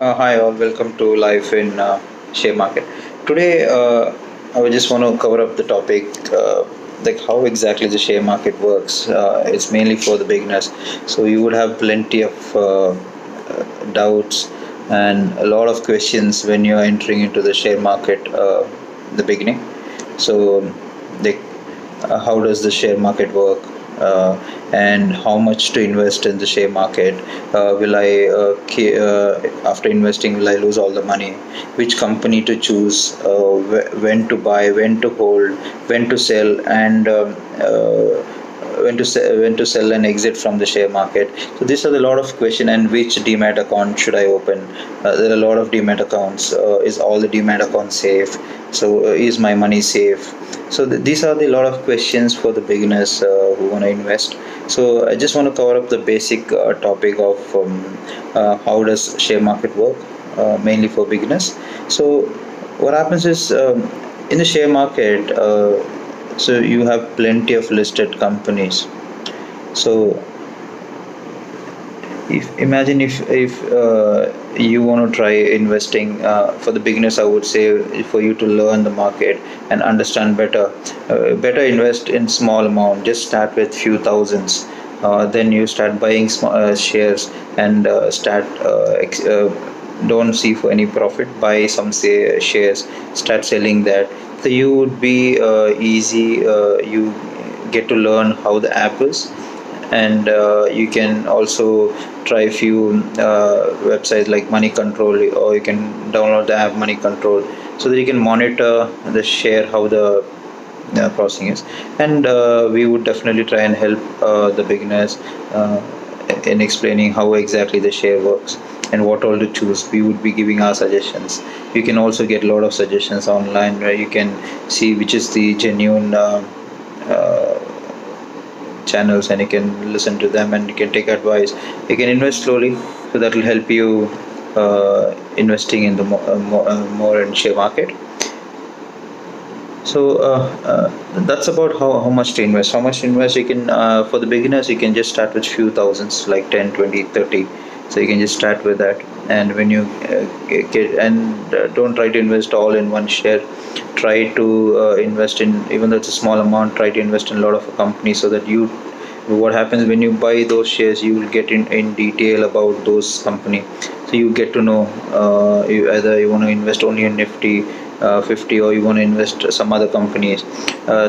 Hi all, welcome to Life in Share Market. Today, I would just want to cover up the topic like how exactly the share market works. It's mainly for the beginners, so you would have plenty of doubts and a lot of questions when you are entering into the share market the beginning. So, like, how does the share market work? And how much to invest in the share market? Will I, after investing, will I lose all the money? Which company to choose? When to buy? When to hold? When to sell? And when to sell and exit from the share market. So these are a lot of question. And which demat account should I open? There are a lot of demat accounts. Is all the demat accounts safe? So is my money safe? So these are the lot of questions for the beginners who want to invest. So I just want to cover up the basic topic of how does share market work, mainly for beginners. So what happens is, in the share market, so you have plenty of listed companies. So if imagine if you want to try investing, for the beginners, I would say, for you to learn the market and understand better, better invest in small amount. Just start with few thousands. Then you start buying shares and start don't see for any profit, buy some say shares, start selling that. So you would be easy, you get to learn how the app is. And you can also try few websites like Money Control, or you can download the app Money Control, so that you can monitor the share, how the processing is. And we would definitely try and help the beginners in explaining how exactly the share works and what all to choose. We would be giving our suggestions. You can also get a lot of suggestions online where you can see which is the genuine uh, channels, and you can listen to them and you can take advice. You can invest slowly, so that will help you investing in the more in share market. So that's about how much to invest. How much to invest? You can, for the beginners, you can just start with few thousands, like 10, 20, 30. So you can just start with that. And when you get, and don't try to invest all in one share. Try to invest in, even though it's a small amount, try to invest in a lot of companies, so that you, what happens when you buy those shares, you will get in detail about those company. So you get to know, either you want to invest only in Nifty 50, or you want to invest some other companies.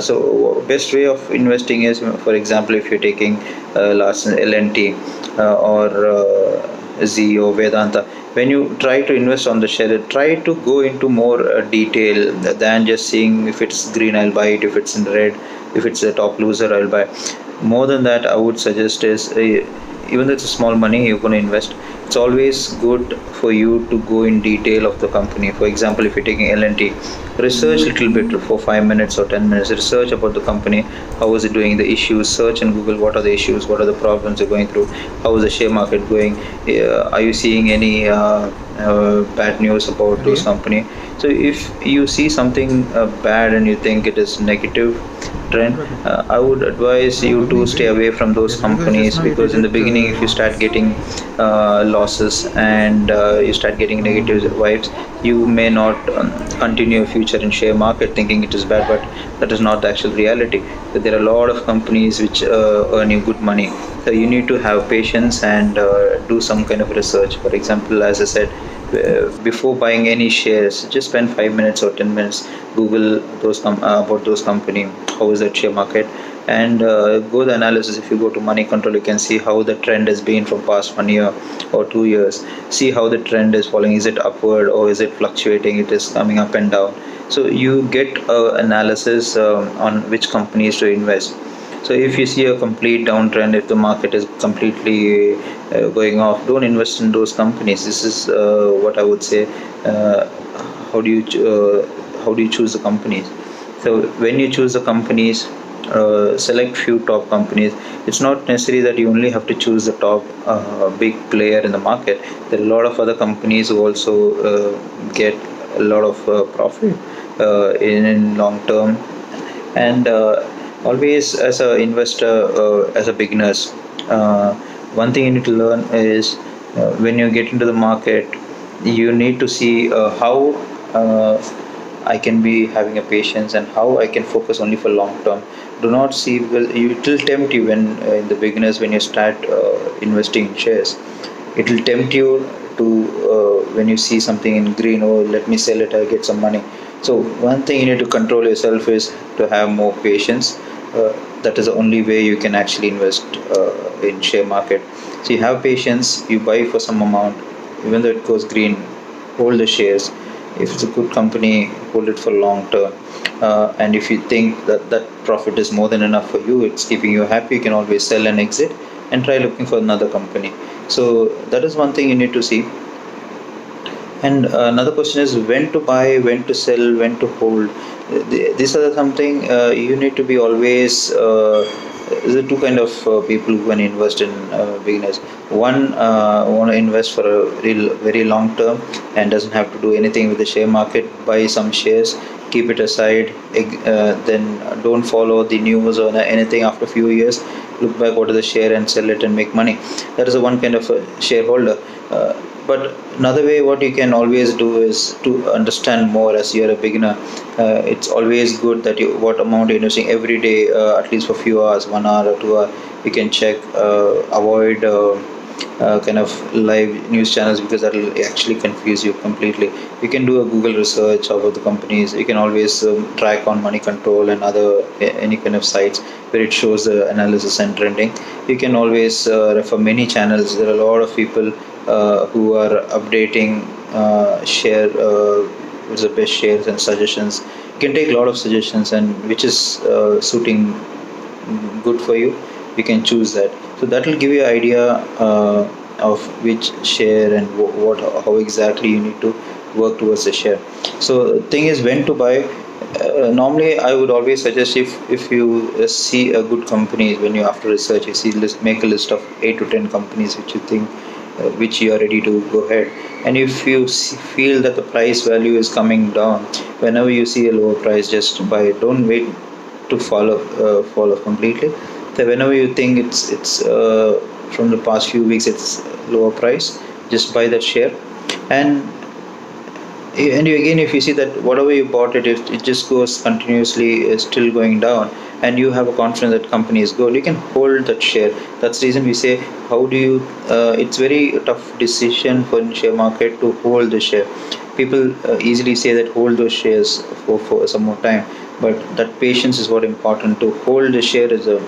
So best way of investing is, for example, if you're taking last LNT, or Z or Vedanta. When you try to invest on the share, try to go into more detail than just seeing if it's green, I'll buy it. If it's in red, if it's a top loser, I'll buy. More than that, I would suggest is, even though it's a small money you're going to invest, it's always good for you to go in detail of the company. For example, if you're taking LNT, research a little bit for 5 minutes or 10 minutes. Research about the company, how is it doing, the issues. Search in Google what are the issues, what are the problems they're going through, how is the share market going. Are you seeing any bad news about those company? So if you see something bad and you think it is negative trend, I would advise you to stay away from those companies, because in the beginning, if you start getting losses, and you start getting negative vibes, you may not continue your future in share market thinking it is bad. But that is not the actual reality. There are a lot of companies which earn you good money. So you need to have patience and do some kind of research. For example, as I said, before buying any shares, just spend 5 minutes or 10 minutes, Google those about those company, how is that share market, and go the analysis. If you go to Money Control, you can see how the trend has been from past 1 year or 2 years. See how the trend is following. Is it upward or is it fluctuating? It is coming up and down. So you get analysis on which companies to invest. So if you see a complete downtrend, if the market is completely going off, don't invest in those companies. This is what I would say. How do you how do you choose the companies? So when you choose the companies, select few top companies. It's not necessary that you only have to choose the top big player in the market. There are a lot of other companies who also get a lot of profit in long term. And always, as a investor, as a beginners, one thing you need to learn is, when you get into the market, You need to see how I can be having a patience and how I can focus only for long term. Do not see, because it will tempt you when in the beginners, when you start investing in shares, it will tempt you to when you see something in green, oh, let me sell it, I'll get some money. So one thing you need to control yourself is to have more patience. That is the only way you can actually invest in share market. So you have patience, you buy for some amount, even though it goes green, hold the shares. If it's a good company, hold it for long term. And if you think that that profit is more than enough for you, it's keeping you happy, you can always sell and exit and try looking for another company. So that is one thing you need to see. And another question is when to buy, when to sell, when to hold. These are something you need to be always. There are two kind of people who can invest in beginners. One want to invest for a very long term and doesn't have to do anything with the share market. Buy some shares, keep it aside, then don't follow the news or anything. After a few years, look back what is the share and sell it and make money. That is the one kind of shareholder. But another way what you can always do is to understand more as you're a beginner. It's always good that you what amount you're investing every day, at least for few hours, 1 hour or 2 hour. You can check, avoid kind of live news channels, because that will actually confuse you completely. You can do a Google research about the companies. You can always track on Money Control and other any kind of sites where it shows the analysis and trending. You can always refer many channels. There are a lot of people who are updating share what's the best shares and suggestions. You can take a lot of suggestions, and which is suiting good for you, you can choose that. So that will give you an idea of which share and what how exactly you need to work towards the share. So thing is when to buy. Normally I would always suggest, if you see a good company, when you after research you see make a list of 8 to 10 companies which you think which you are ready to go ahead. And if you feel that the price value is coming down, whenever you see a lower price, just buy it. Don't wait to follow completely. So whenever you think it's from the past few weeks it's lower price, just buy that share. And again, if you see that whatever you bought it, if it just goes continuously still going down, and you have a confidence that company is good, you can hold that share. That's the reason we say, how do you it's very tough decision for share market to hold the share. People easily say that hold those shares for some more time, but that patience is what important. To hold the share is a,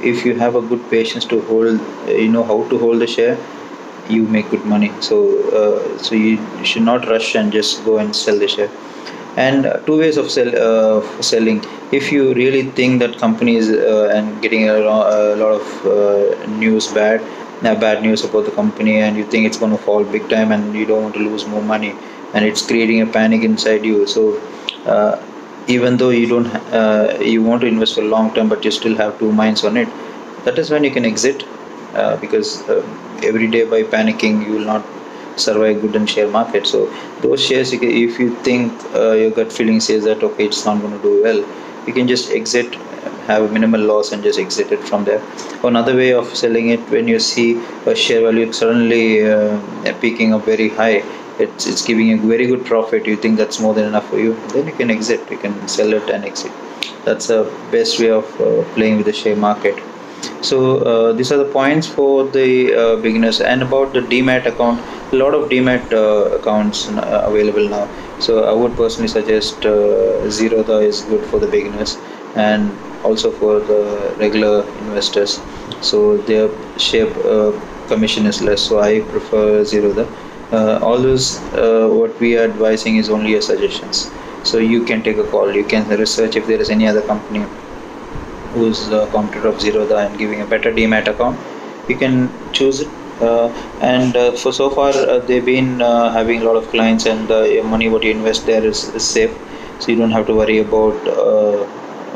if you have a good patience to hold, you know how to hold the share, you make good money. So you should not rush and just go and sell the share. And two ways of selling. If you really think that company is and getting a lot of bad news about the company, and you think it's going to fall big time and you don't want to lose more money, and it's creating a panic inside you. So uh, even though you don't you want to invest for long term, but you still have two minds on it, that is when you can exit. Because every day by panicking you will not survive good in share market. So those shares, if you think your gut feeling says that okay, it's not going to do well, you can just exit, have a minimal loss and just exit it from there. Another way of selling it, when you see a share value suddenly peaking up very high, it's giving a very good profit, you think that's more than enough for you, then you can exit, you can sell it and exit. That's the best way of playing with the share market. So these are the points for the beginners. And about the demat account, a lot of demat accounts available now. So I would personally suggest Zerodha is good for the beginners and also for the regular investors. So their share commission is less, so I prefer Zerodha. All those what we are advising is only a suggestions. So you can take a call, you can research if there is any other company who's the competitor of Zerodha and giving a better demat account, you can choose it. And for so far, they've been having a lot of clients, and the money what you invest there is safe, so you don't have to worry about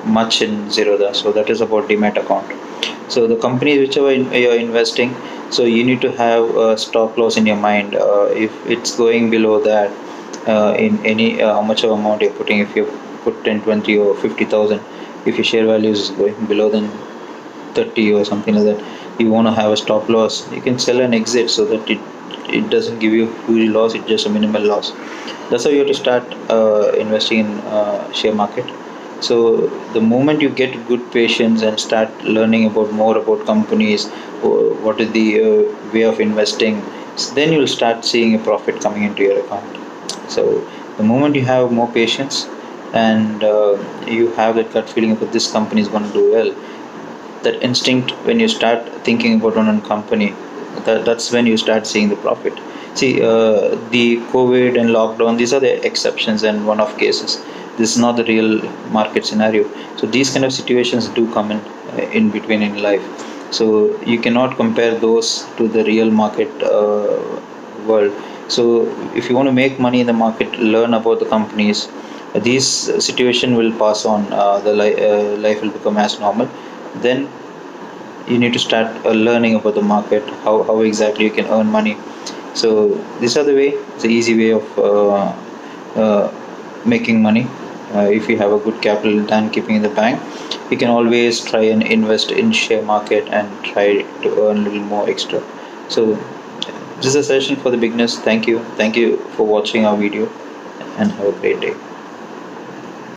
much in Zerodha. So that is about demat account. So the companies whichever you're investing, so you need to have a stop loss in your mind. If it's going below that, in any how much of amount you're putting, if you put 10, 20 or 50,000, if your share value is going below than 30 or something like that, you want to have a stop loss, you can sell and exit, so that it doesn't give you huge loss, it's just a minimal loss. That's how you have to start investing in share market. So the moment you get good patience and start learning about more about companies, what is the way of investing, then you'll start seeing a profit coming into your account. So the moment you have more patience and you have that gut feeling that this company is going to do well, that instinct, when you start thinking about one company, that's when you start seeing the profit. See, the COVID and lockdown, these are the exceptions and one-off cases. This is not the real market scenario. So these kind of situations do come in between in life. So you cannot compare those to the real market world. So if you want to make money in the market, learn about the companies. These situation will pass on. Life will become as normal. Then you need to start learning about the market, how exactly you can earn money. So these are the way, the easy way of uh, making money. If you have a good capital than keeping in the bank, you can always try and invest in share market and try to earn a little more extra. So this is a session for the beginners. Thank you for watching our video, and have a great day.